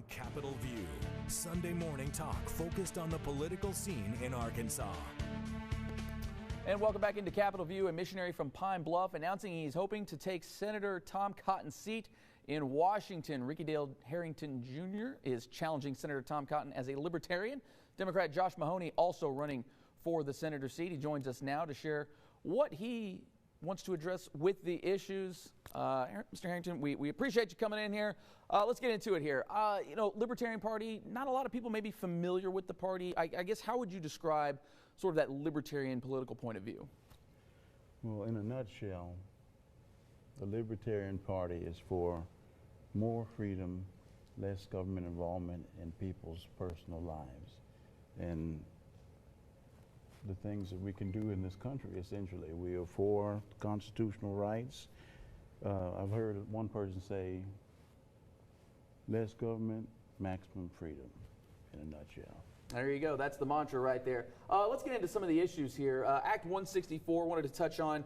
Capitol View, Sunday morning talk focused on the political scene in Arkansas. And welcome back into Capitol View. A missionary from Pine Bluff announcing he's hoping to take Senator Tom Cotton's seat in Washington. Ricky Dale Harrington Jr. is challenging Senator Tom Cotton as a Libertarian. Democrat Josh Mahoney also running for the senator seat. He joins us now to share what he wants to address with the issues. Mr. Harrington, we appreciate you coming in here. Let's get into it here. Libertarian Party, not a lot of people may be familiar with the party. I guess how would you describe sort of that libertarian political point of view? Well, in a nutshell, the Libertarian Party is for more freedom, less government involvement in people's personal lives, and the things that we can do in this country. Essentially, we are for constitutional rights. I've heard one person say, less government, maximum freedom, in a nutshell. There you go. That's the mantra right there. Let's get into some of the issues here. Act 164, wanted to touch on,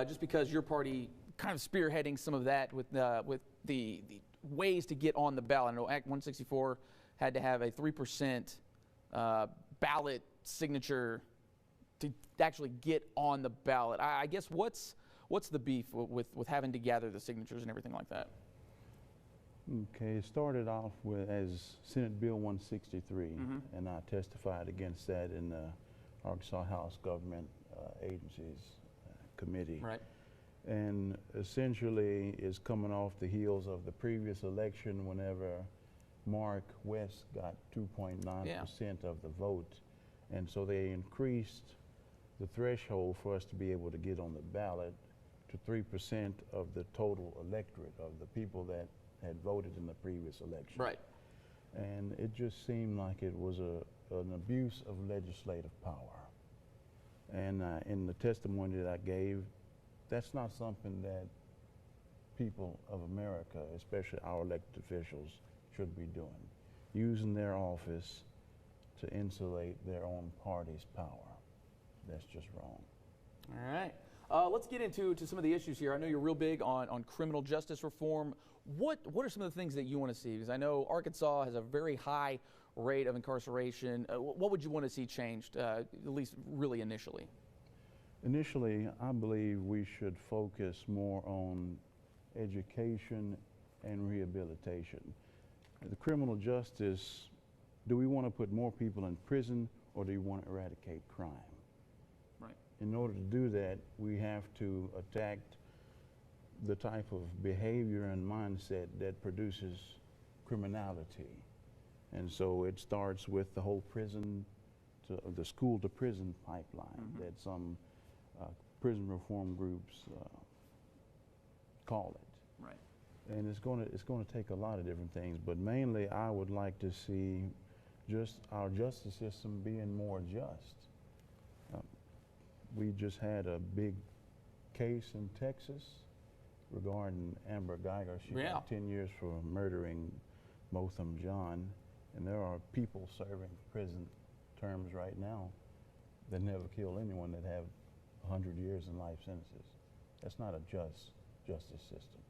just because your party kind of spearheading some of that with the ways to get on the ballot. I know Act 164 had to have a 3% ballot signature to actually get on the ballot. I guess what's the beef with having to gather the signatures and everything like that? Okay, it started off as Senate Bill 163, and I testified against that in the Arkansas House Government Agencies Committee. Right. And essentially is coming off the heels of the previous election whenever Mark West got 2.9% of the vote. And so they increased the threshold for us to be able to get on the ballot to 3% of the total electorate of the people that had voted in the previous election. Right. And it just seemed like it was an abuse of legislative power. And in the testimony that I gave, that's not something that people of America, especially our elected officials, should be doing. Using their office to insulate their own party's power. That's just wrong. All right. Let's get into some of the issues here. I know you're real big on criminal justice reform. What are some of the things that you want to see? Because I know Arkansas has a very high rate of incarceration. What would you want to see changed, at least really initially? Initially, I believe we should focus more on education and rehabilitation. The criminal justice, do we want to put more people in prison or do we want to eradicate crime? Right. In order to do that, we have to attack the type of behavior and mindset that produces criminality. And so it starts with the whole the school to prison pipeline that some prison reform groups call it. Right. And it's going to take a lot of different things, but mainly I would like to see just our justice system being more just. We just had a big case in Texas regarding Amber Geiger. She got 10 years for murdering Botham John, and there are people serving prison terms right now that never killed anyone that have 100 years in life sentences. That's not a just justice system.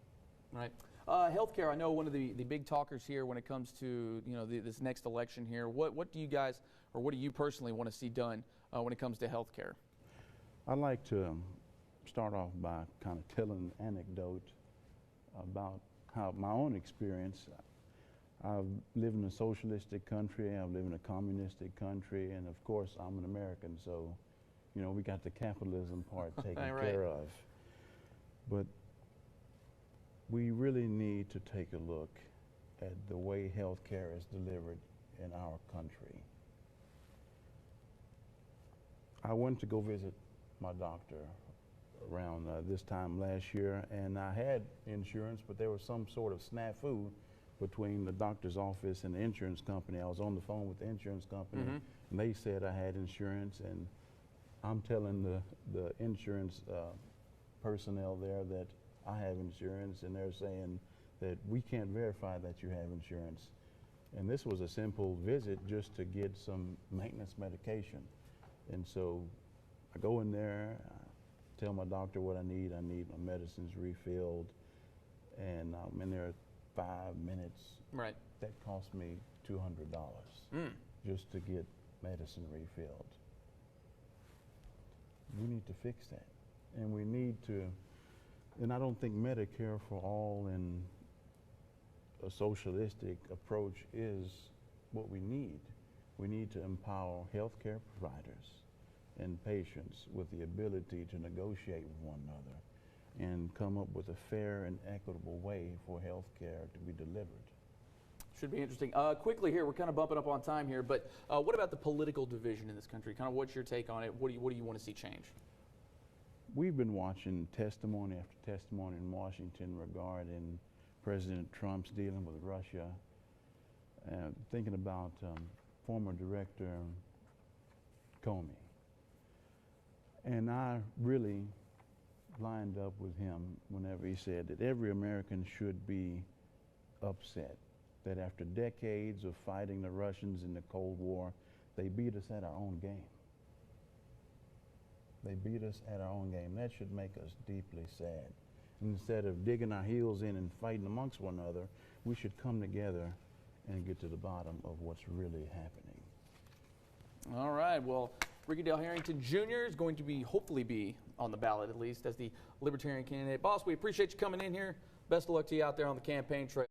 Right. Healthcare, I know one of the big talkers here when it comes to this next election here. What do you guys, or what do you personally want to see done when it comes to healthcare? I'd like to start off by kind of telling an anecdote about how my own experience. I've lived in a socialistic country, I've lived in a communistic country, and of course I'm an American, so we got the capitalism part taken care of. But we really need to take a look at the way health care is delivered in our country. I went to go visit my doctor around this time last year, and I had insurance, but there was some sort of snafu between the doctor's office and the insurance company. I was on the phone with the insurance company, and they said I had insurance, and I'm telling the insurance personnel there that I have insurance, and they're saying that we can't verify that you have insurance. And this was a simple visit just to get some maintenance medication. And so I go in there, I tell my doctor what I need. I need my medicines refilled, and I'm in there 5 minutes. Right. that cost me $200 just to get medicine refilled. We need to fix that. And we need to, and I don't think Medicare for all and a socialistic approach is what we need. We need to empower healthcare providers and patients with the ability to negotiate with one another and come up with a fair and equitable way for healthcare to be delivered. Should be interesting. Quickly here, we're kind of bumping up on time here, but what about the political division in this country? Kind of what's your take on it? What do you want to see change? We've been watching testimony after testimony in Washington regarding President Trump's dealing with Russia, thinking about former Director Comey. And I really lined up with him whenever he said that every American should be upset that after decades of fighting the Russians in the Cold War, they beat us at our own game. They beat us at our own game. That should make us deeply sad. Instead of digging our heels in and fighting amongst one another, we should come together and get to the bottom of what's really happening. All right. Well, Ricky Dale Harrington Jr. is going to hopefully be on the ballot, at least, as the Libertarian candidate. Boss, we appreciate you coming in here. Best of luck to you out there on the campaign trail.